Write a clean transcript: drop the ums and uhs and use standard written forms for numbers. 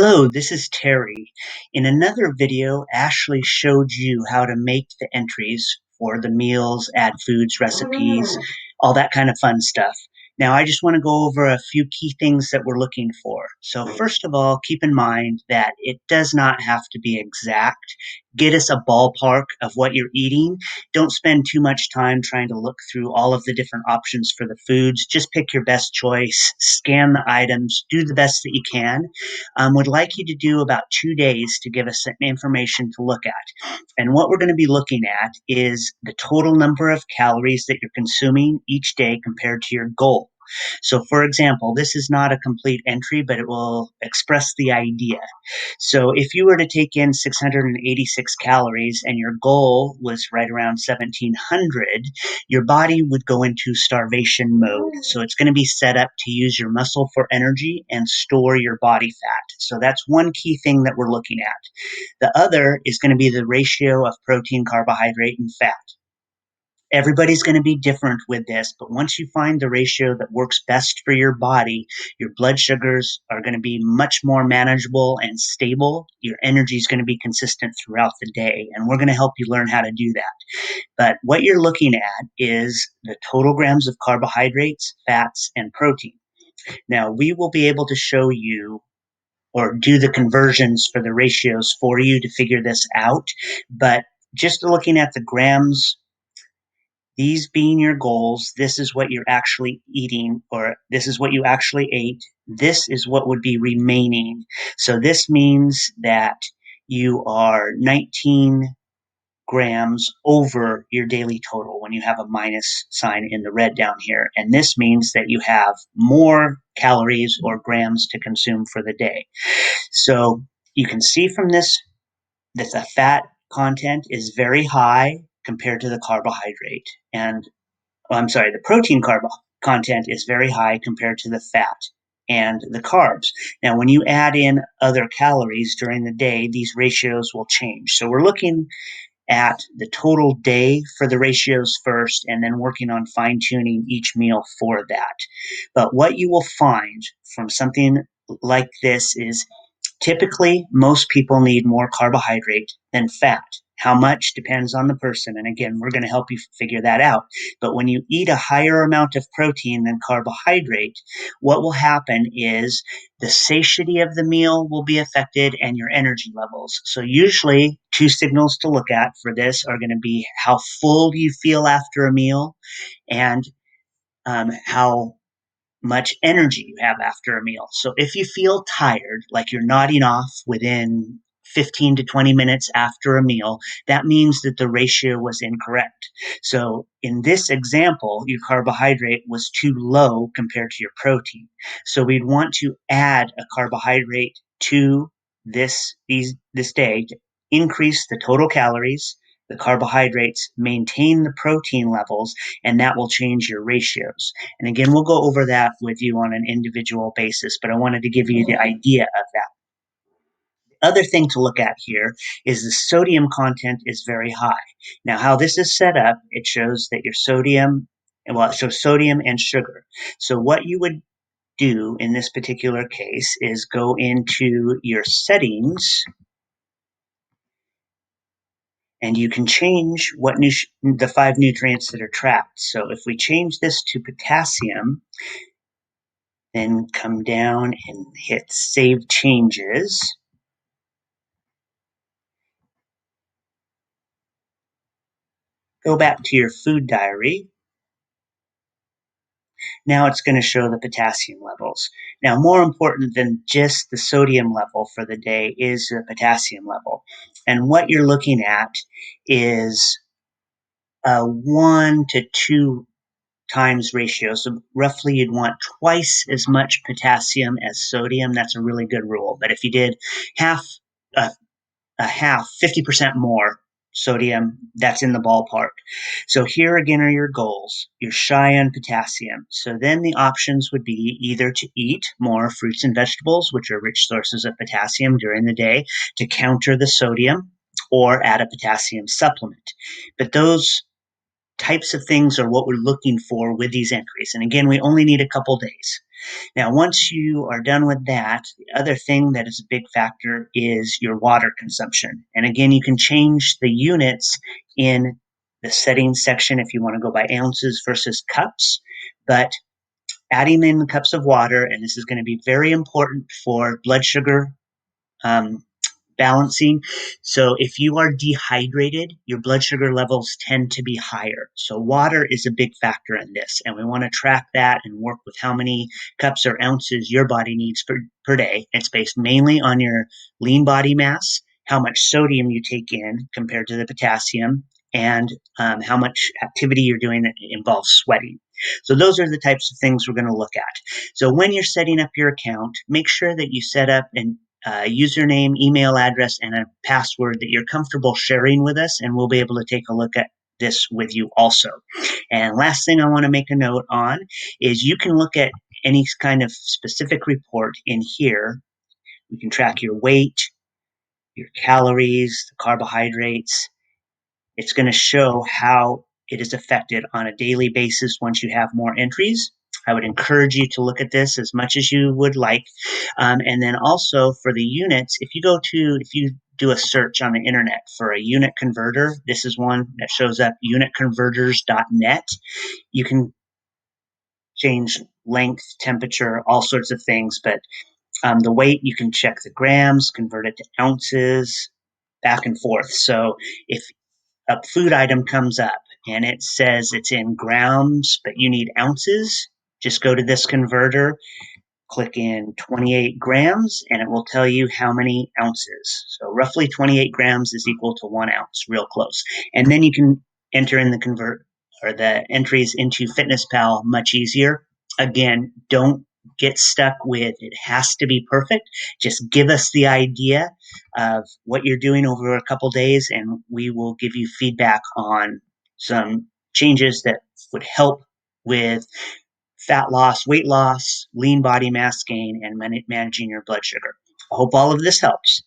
Hello, this is Terry. In another video, Ashley showed you how to make the entries for the meals, add foods, recipes, all that kind of fun stuff. Now, I just want to go over a few key things that we're looking for. So first of all, keep in mind that it does not have to be exact. Get us a ballpark of what you're eating. Don't spend too much time trying to look through all of the different options for the foods. Just pick your best choice, scan the items, do the best that you can. Would like you to do about 2 days to give us some information to look at. And what we're going to be looking at is the total number of calories that you're consuming each day compared to your goal. So for example, this is not a complete entry, but it will express the idea. So if you were to take in 686 calories and your goal was right around 1700, your body would go into starvation mode. So it's going to be set up to use your muscle for energy and store your body fat. So that's one key thing that we're looking at. The other is going to be the ratio of protein, carbohydrate, and fat. Everybody's going to be different with this, but once you find the ratio that works best for your body, your blood sugars are going to be much more manageable and stable. Your energy is going to be consistent throughout the day, and we're going to help you learn how to do that. But what you're looking at is the total grams of carbohydrates, fats, and protein. Now, we will be able to show you or do the conversions for the ratios for you to figure this out, but just looking at the grams, these being your goals, this is what you're actually eating, or this is what you actually ate. This is what would be remaining. So this means that you are 19 grams over your daily total when you have a minus sign in the red down here. And this means that you have more calories or grams to consume for the day. So you can see from this that the fat content is very high compared to the carbohydrate. And the protein carb content is very high compared to the fat and the carbs. Now, when you add in other calories during the day, these ratios will change. So we're looking at the total day for the ratios first, and then working on fine-tuning each meal for that. But what you will find from something like this is typically most people need more carbohydrate than fat. How much depends on the person. And again, we're going to help you figure that out. But when you eat a higher amount of protein than carbohydrate, what will happen is the satiety of the meal will be affected and your energy levels. So usually two signals to look at for this are going to be how full you feel after a meal and how much energy you have after a meal. So if you feel tired, like you're nodding off within 15 to 20 minutes after a meal, that means that the ratio was incorrect. So in this example, your carbohydrate was too low compared to your protein. So we'd want to add a carbohydrate to this day to increase the total calories, the carbohydrates, maintain the protein levels, and that will change your ratios. And again, we'll go over that with you on an individual basis, but I wanted to give you the idea of that. Other thing to look at here is the sodium content is very high. Now, how this is set up, it shows that your sodium, well, it shows sodium and sugar. So what you would do in this particular case is go into your settings, and you can change what the 5 nutrients that are tracked. So if we change this to potassium, then come down and hit Save Changes. Go back to your food diary. Now it's going to show the potassium levels. Now, more important than just the sodium level for the day is the potassium level. And what you're looking at is a 1 to 2 times ratio. So roughly you'd want twice as much potassium as sodium. That's a really good rule. But if you did half, 50% more sodium, that's in the ballpark. So here again are your goals. You're shy on potassium. So then the options would be either to eat more fruits and vegetables, which are rich sources of potassium during the day, to counter the sodium, or add a potassium supplement. But those types of things are what we're looking for with these entries. And again, we only need a couple days. Now, once you are done with that, the other thing that is a big factor is your water consumption. And again, you can change the units in the settings section if you want to go by ounces versus cups, but adding in the cups of water, and this is going to be very important for blood sugar um, balancing. So if you are dehydrated, your blood sugar levels tend to be higher. So water is a big factor in this, and we want to track that and work with how many cups or ounces your body needs per day. It's based mainly on your lean body mass, how much sodium you take in compared to the potassium, and how much activity you're doing that involves sweating. So those are the types of things we're going to look at. So when you're setting up your account, make sure that you set up an username, email address, and a password that you're comfortable sharing with us, and we'll be able to take a look at this with you also. And last thing I want to make a note on is you can look at any kind of specific report in here. You can track your weight, your calories, the carbohydrates. It's going to show how it is affected on a daily basis once you have more entries. I would encourage you to look at this as much as you would like. And then also for the units, if you do a search on the internet for a unit converter, this is one that shows up, unitconverters.net. You can change length, temperature, all sorts of things, but the weight, you can check the grams, convert it to ounces, back and forth. So if a food item comes up and it says it's in grams, but you need ounces, just go to this converter, click in 28 grams, and it will tell you how many ounces. So roughly 28 grams is equal to 1 ounce, real close. And then you can enter in the entries into FitnessPal much easier. Again, don't get stuck with it has to be perfect. Just give us the idea of what you're doing over a couple days, and we will give you feedback on some changes that would help with fat loss, weight loss, lean body mass gain, and managing your blood sugar. I hope all of this helps.